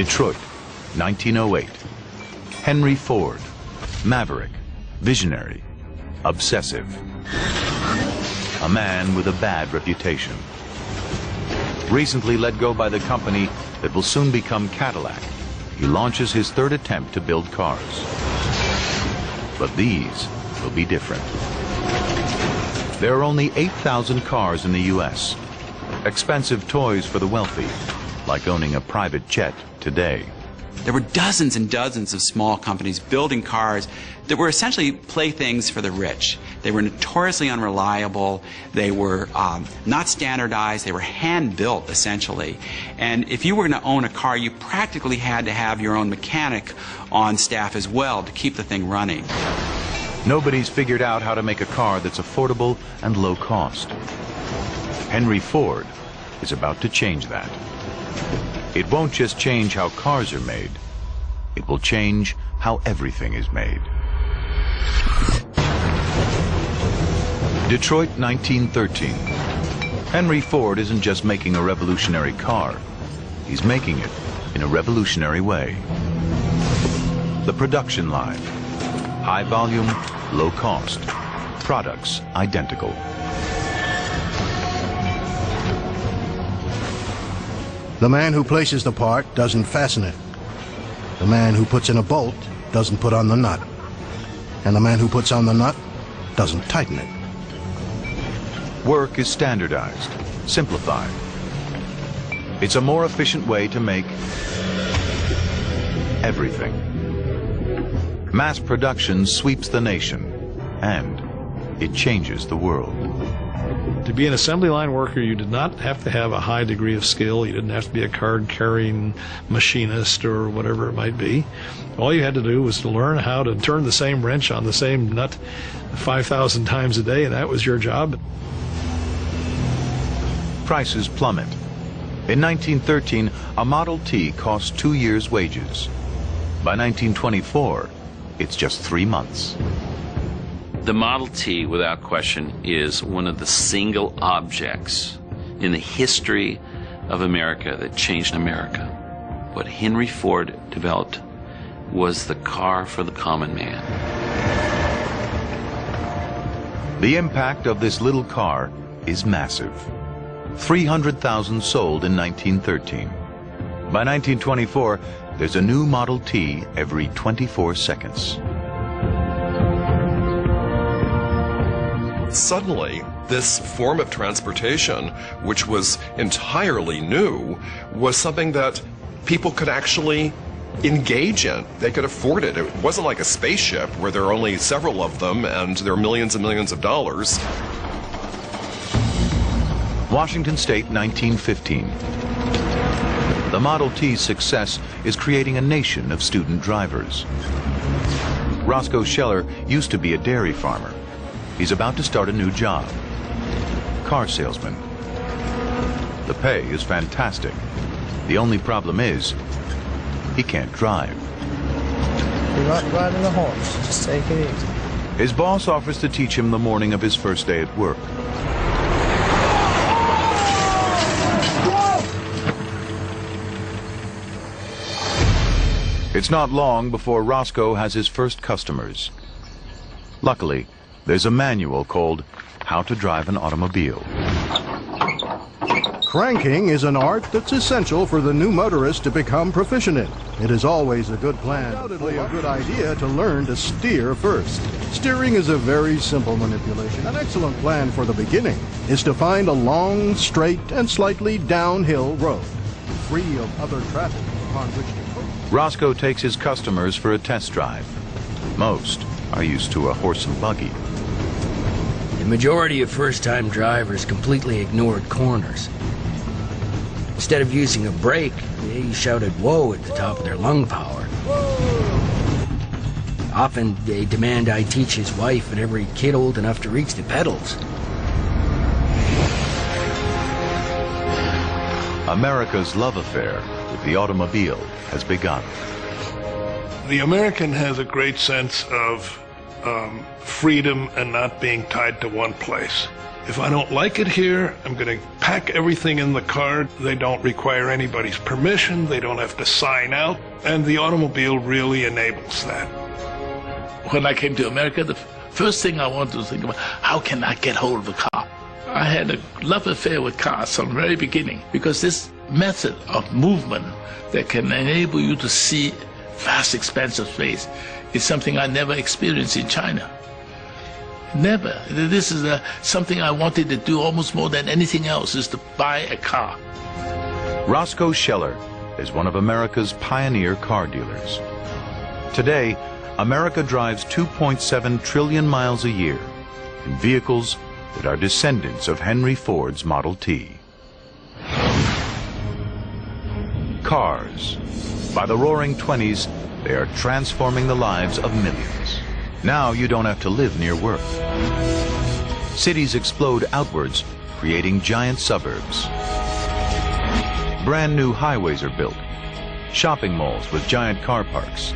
Detroit, 1908. Henry Ford, maverick, visionary, obsessive. A man with a bad reputation. Recently let go by the company that will soon become Cadillac, he launches his third attempt to build cars. But these will be different. There are only 8,000 cars in the U.S. Expensive toys for the wealthy, like owning a private jet today. There were dozens and dozens of small companies building cars that were essentially playthings for the rich. They were notoriously unreliable. They were not standardized. They were hand-built, essentially. And if you were going to own a car, you practically had to have your own mechanic on staff as well to keep the thing running. Nobody's figured out how to make a car that's affordable and low cost. Henry Ford is about to change that. It won't just change how cars are made, it will change how everything is made. Detroit, 1913. Henry Ford isn't just making a revolutionary car, he's making it in a revolutionary way. The production line. High volume, low cost. Products identical. The man who places the part doesn't fasten it. The man who puts in a bolt doesn't put on the nut. And the man who puts on the nut doesn't tighten it. Work is standardized, simplified. It's a more efficient way to make everything. Mass production sweeps the nation, and it changes the world. To be an assembly line worker, you did not have to have a high degree of skill. You didn't have to be a card-carrying machinist or whatever it might be. All you had to do was to learn how to turn the same wrench on the same nut 5,000 times a day, and that was your job. Prices plummet. In 1913, a Model T cost 2 years' wages. By 1924, it's just 3 months. The Model T, without question, is one of the single objects in the history of America that changed America. What Henry Ford developed was the car for the common man. The impact of this little car is massive. 300,000 sold in 1913. By 1924, there's a new Model T every 24 seconds. Suddenly, this form of transportation, which was entirely new, was something that people could actually engage in. They could afford it. It wasn't like a spaceship where there are only several of them and there are millions and millions of dollars. Washington State, 1915. The Model T's success is creating a nation of student drivers. Roscoe Scheller used to be a dairy farmer. He's about to start a new job. Car salesman. The pay is fantastic. The only problem is, he can't drive. You're not riding a horse, just take it easy. His boss offers to teach him the morning of his first day at work. It's not long before Roscoe has his first customers. Luckily, there's a manual called How to Drive an Automobile. Cranking is an art that's essential for the new motorist to become proficient in. It is always a good plan, undoubtedly a good idea to learn to steer first. Steering is a very simple manipulation. An excellent plan for the beginning is to find a long, straight, and slightly downhill road, free of other traffic upon which to focus. Roscoe takes his customers for a test drive. Most are used to a horse and buggy. The majority of first-time drivers completely ignored corners. Instead of using a brake, they shouted "whoa" at the top of their lung power. Often they demand I teach his wife and every kid old enough to reach the pedals. America's love affair with the automobile has begun. The American has a great sense of freedom and not being tied to one place. If I don't like it here, I'm going to pack everything in the car. They don't require anybody's permission. They don't have to sign out. And the automobile really enables that. When I came to America, the first thing I wanted to think about, how can I get hold of a car? I had a love affair with cars from the very beginning, because this method of movement that can enable you to see vast expanse of space is something I never experienced in China. Never. This is something I wanted to do almost more than anything else, is to buy a car. Roscoe Scheller is one of America's pioneer car dealers. Today, America drives 2.7 trillion miles a year in vehicles that are descendants of Henry Ford's Model T. Cars. By the Roaring '20s, they are transforming the lives of millions. Now you don't have to live near work. Cities explode outwards, creating giant suburbs. Brand new highways are built, shopping malls with giant car parks,